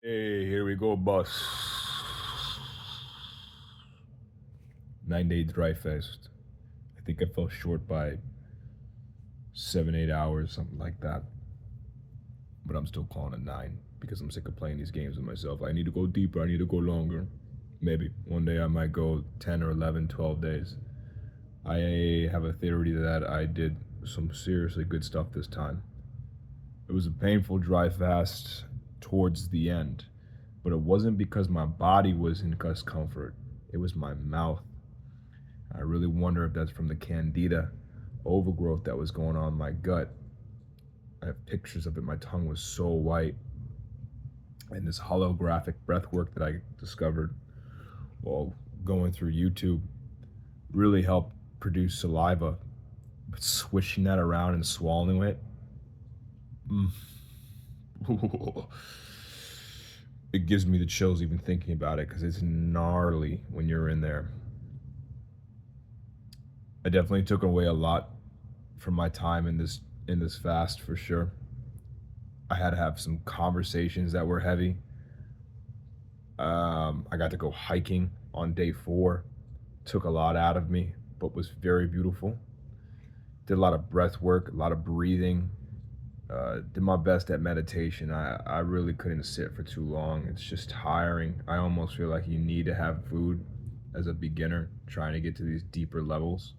Hey, here we go, boss. 9 day dry fast. I think I fell short by 7, 8 hours, something like that. But I'm still calling it 9 because I'm sick of playing these games with myself. I need to go deeper. I need to go longer. Maybe one day I might go 10 or 11, 12 days. I have a theory that I did some seriously good stuff this time. It was a painful dry fast towards the end, but it wasn't because my body was in discomfort. It was my mouth. I really wonder if that's from the candida overgrowth that was going on in my gut. I have pictures of it. My tongue was so white. And this holographic breath work that I discovered while going through YouTube really helped produce saliva. But swishing that around and swallowing it, mm, it gives me the chills even thinking about it because it's gnarly when you're in there. I definitely took away a lot from my time in this fast for sure. I had to have some conversations that were heavy. I got to go hiking on day 4. Took a lot out of me, but was very beautiful. Did a lot of breath work, a lot of breathing. Did my best at meditation. I really couldn't sit for too long. It's just tiring. I almost feel like you need to have food as a beginner trying to get to these deeper levels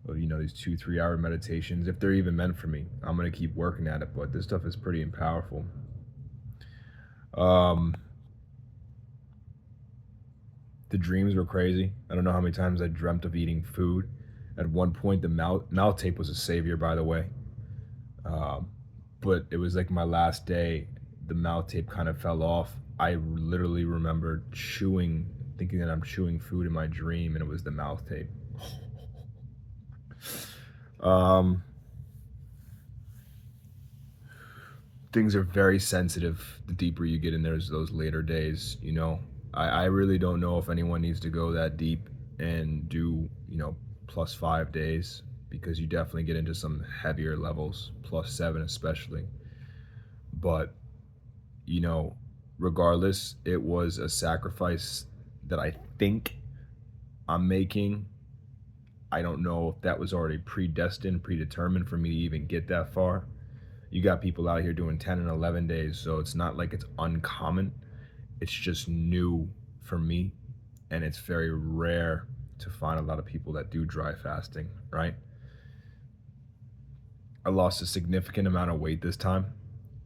of these 2 3 hour meditations, if they're even meant for me. I'm gonna keep working at it, but this stuff is pretty powerful. um the dreams were crazy. I don't know how many times I dreamt of eating food. At one point, the mouth tape was a savior, by the way. um but it was like my last day, the mouth tape kind of fell off. I literally remember chewing, thinking that I'm chewing food in my dream, and it was the mouth tape. um Things are very sensitive the deeper you get in those later days. I really don't know if anyone needs to go that deep and do plus 5 days, because you definitely get into some heavier levels, plus 7 especially. But you know regardless, it was a sacrifice that I think I'm making. I don't know if that was already predestined, predetermined for me to even get that far. You got people out here doing 10 and 11 days, so it's not like it's uncommon. It's just new for me, and it's very rare to find a lot of people that do dry fasting, right? I lost a significant amount of weight this time,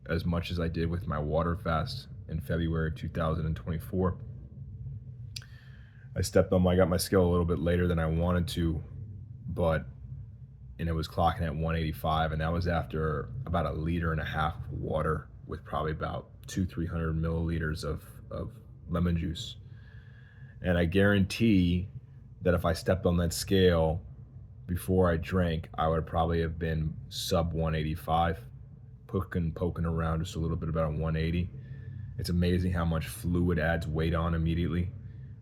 as much as I did with my water fast in February of 2024. I got my scale a little bit later than I wanted to, but and it was clocking at 185, and that was after about a liter and a half of water with probably about 300 milliliters of lemon juice. And I guarantee that if I stepped on that scale before I drank, I would probably have been sub 185, poking around just a little bit about 180. It's amazing how much fluid adds weight on immediately.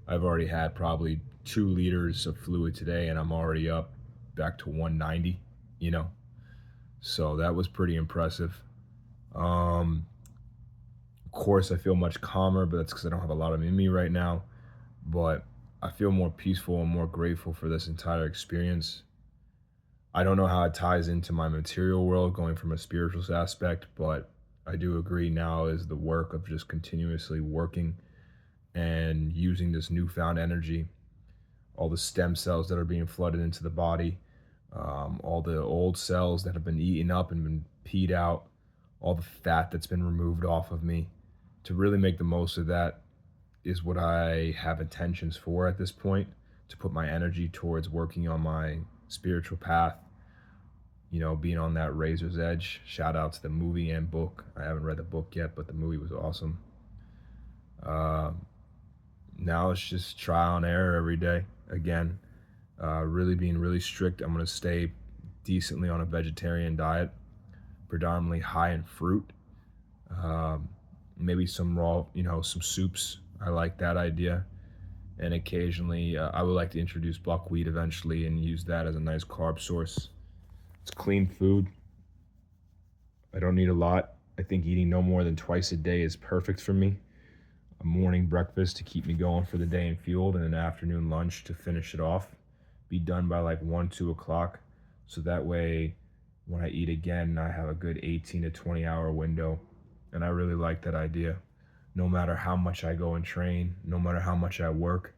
I've already had probably 2 liters of fluid today, and I'm already up back to 190, you know? So that was pretty impressive. Of course, I feel much calmer, but that's because I don't have a lot of in me right now. But I feel more peaceful and more grateful for this entire experience. I don't know how it ties into my material world going from a spiritual aspect, but I do agree now is the work of just continuously working and using this newfound energy, all the stem cells that are being flooded into the body, all the old cells that have been eaten up and been peed out, all the fat that's been removed off of me, to really make the most of that is what I have intentions for at this point, to put my energy towards working on my spiritual path, being on that razor's edge. Shout out to the movie and book. I haven't read the book yet, but the movie was awesome. Uh, Now it's just trial and error every day. Again, really being really strict. I'm going to stay decently on a vegetarian diet, predominantly high in fruit. Um, Maybe some raw, some soups. I like that idea. And occasionally, I would like to introduce buckwheat eventually and use that as a nice carb source. It's clean food. I don't need a lot. I think eating no more than twice a day is perfect for me. A morning breakfast to keep me going for the day and fueled, and an afternoon lunch to finish it off. Be done by like 1, 2 o'clock. So that way, when I eat again, I have a good 18 to 20 hour window. And I really like that idea. No matter how much I go and train, no matter how much I work,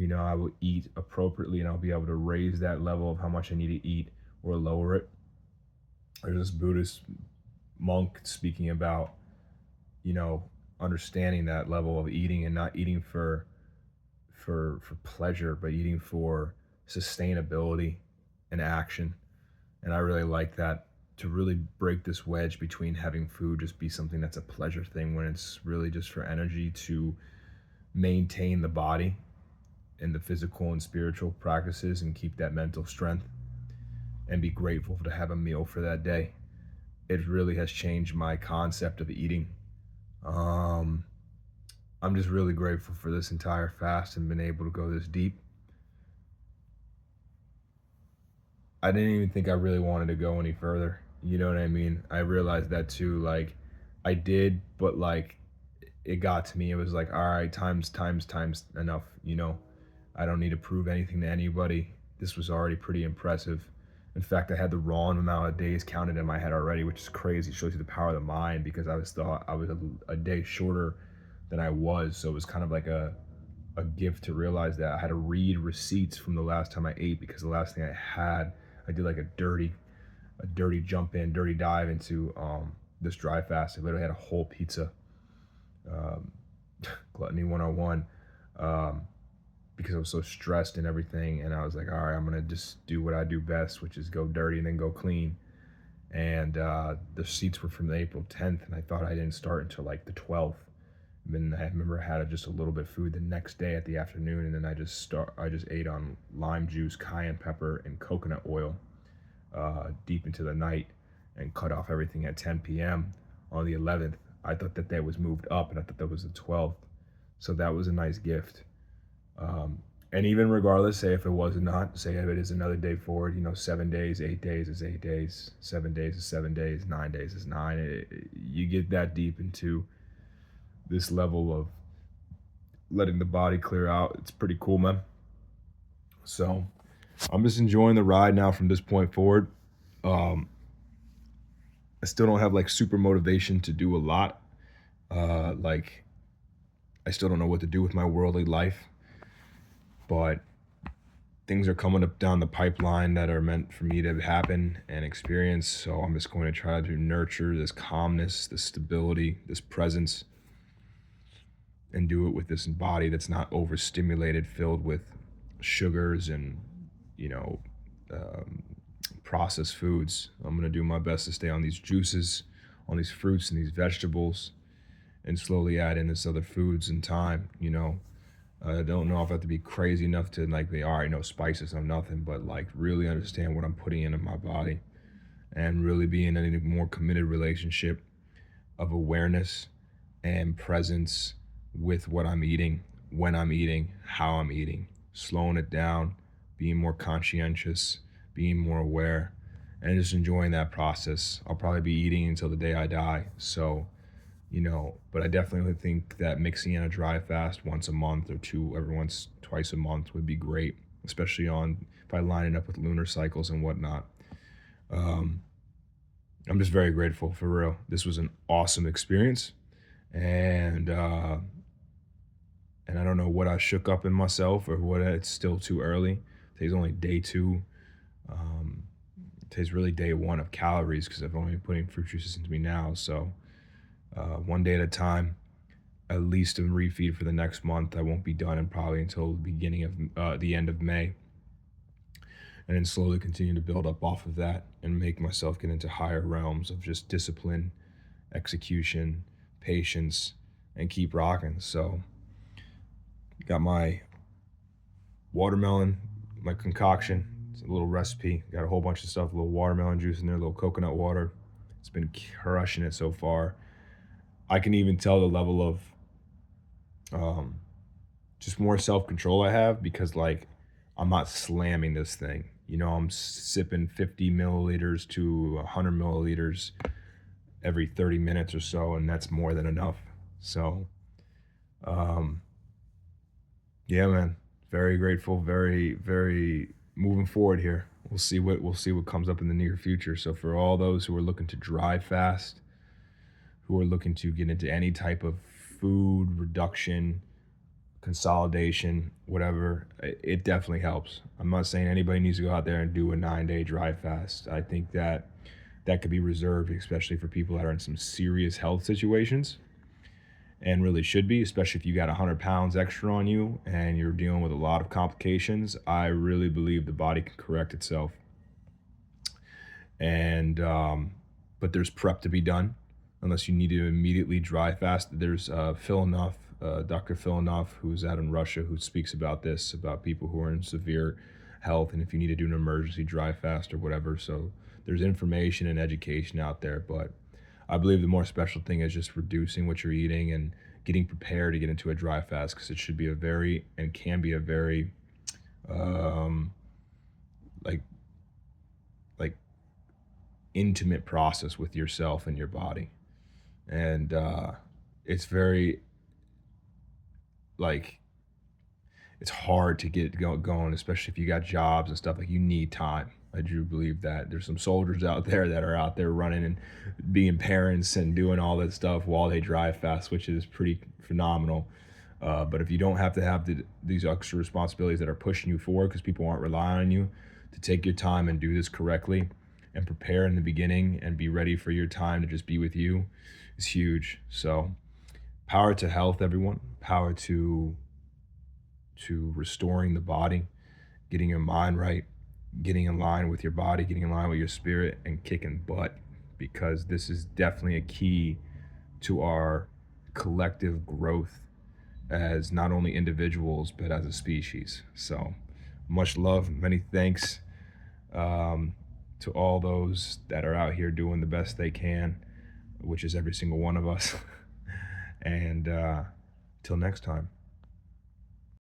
I will eat appropriately and I'll be able to raise that level of how much I need to eat or lower it. There's this Buddhist monk speaking about, you know, understanding that level of eating and not eating for pleasure, but eating for sustainability and action. And I really like that, to really break this wedge between having food just be something that's a pleasure thing when it's really just for energy to maintain the body and the physical and spiritual practices and keep that mental strength and be grateful to have a meal for that day. It really has changed my concept of eating. Um, I'm just really grateful for this entire fast and been able to go this deep. I didn't even think I really wanted to go any further. You know what I mean? I realized that too. Like, I did, but like, it got to me. It was like, all right, times enough. I don't need to prove anything to anybody. This was already pretty impressive. In fact, I had the wrong amount of days counted in my head already, which is crazy. It shows you the power of the mind, because I was thought I was a day shorter than I was. So it was kind of like a gift to realize that. I had to read receipts from the last time I ate, because the last thing I had, I did like a dirty jump in, dirty dive into this dry fast. I literally had a whole pizza, um, gluttony 101, because I was so stressed and everything. And I was like, all right, I'm gonna just do what I do best, which is go dirty and then go clean. And the receipts were from the April 10th, and I thought I didn't start until like the 12th. And then I remember I had just a little bit of food the next day at the afternoon, and then I just ate on lime juice, cayenne pepper, and coconut oil deep into the night, and cut off everything at 10 p.m. on the 11th. I thought that day was moved up, and I thought that was the 12th. So that was a nice gift. Um, and even regardless, say if it was not, say if it is another day forward, 7 days, 8 days is 8 days, 7 days is 7 days, 9 days is nine. You get that deep into this level of letting the body clear out. It's pretty cool, man. So I'm just enjoying the ride now from this point forward. Um, I still don't have like super motivation to do a lot. Like, I still don't know what to do with my worldly life, but things are coming up down the pipeline that are meant for me to happen and experience. So I'm just going to try to nurture this calmness, this stability, this presence, and do it with this body that's not overstimulated, filled with sugars and, you know, um, processed foods. I'm going to do my best to stay on these juices, on these fruits and these vegetables, and slowly add in this other foods in time. I don't know if I have to be crazy enough to like be, all right, no spices, no nothing, but like really understand what I'm putting into my body, and really be in a more committed relationship of awareness and presence with what I'm eating, when I'm eating, how I'm eating, slowing it down, being more conscientious, being more aware, and just enjoying that process. I'll probably be eating until the day I die. So, but I definitely think that mixing in a dry fast once a month or two, every once, twice a month would be great, especially if I line it up with lunar cycles and whatnot. Um, I'm just very grateful, for real. This was an awesome experience, and I don't know what I shook up in myself, or what. It's still too early. Today's only day two. Um, Today's really day one of calories, because I've only been putting fruit juices into me now. So one day at a time, at least a refeed for the next month. I won't be done and probably until the beginning of the end of May, and then slowly continue to build up off of that and make myself get into higher realms of just discipline, execution, patience, and keep rocking. So got my watermelon, my concoction. It's a little recipe. Got a whole bunch of stuff, a little watermelon juice in there, a little coconut water. It's been crushing it so far. I can even tell the level of um, just more self-control I have, because like, I'm not slamming this thing. I'm sipping 50 milliliters to 100 milliliters every 30 minutes or so, and that's more than enough. So, um, yeah, man, very grateful, very moving forward here. We'll see what comes up in the near future. So for all those who are looking to drive fast, who are looking to get into any type of food reduction, consolidation, whatever, it definitely helps. I'm not saying anybody needs to go out there and do a 9-day dry fast. I think that that could be reserved, especially for people that are in some serious health situations, and really should be, especially if you got 100 pounds extra on you and you're dealing with a lot of complications. I really believe the body can correct itself. And, but there's prep to be done unless you need to immediately dry fast. There's Phil Nuff, Dr. Phil Nuff, who's out in Russia, who speaks about this, about people who are in severe health, and if you need to do an emergency dry fast or whatever. So there's information and education out there, but I believe the more special thing is just reducing what you're eating and getting prepared to get into a dry fast, because it should be a very and can be a very um, like like intimate process with yourself and your body. And it's very like it's hard to get going, especially if you got jobs and stuff. Like, you need time. I do believe that there's some soldiers out there that are out there running and being parents and doing all that stuff while they drive fast, which is pretty phenomenal. But if you don't have to have these extra responsibilities that are pushing you forward because people aren't relying on you to take your time and do this correctly and prepare in the beginning and be ready for your time to just be with you, is huge. So, power to health, everyone. Power to restoring the body, getting your mind right, getting in line with your body, getting in line with your spirit, and kicking butt, because this is definitely a key to our collective growth as not only individuals but as a species. So, much love, many thanks, um, to all those that are out here doing the best they can, which is every single one of us. And till next time.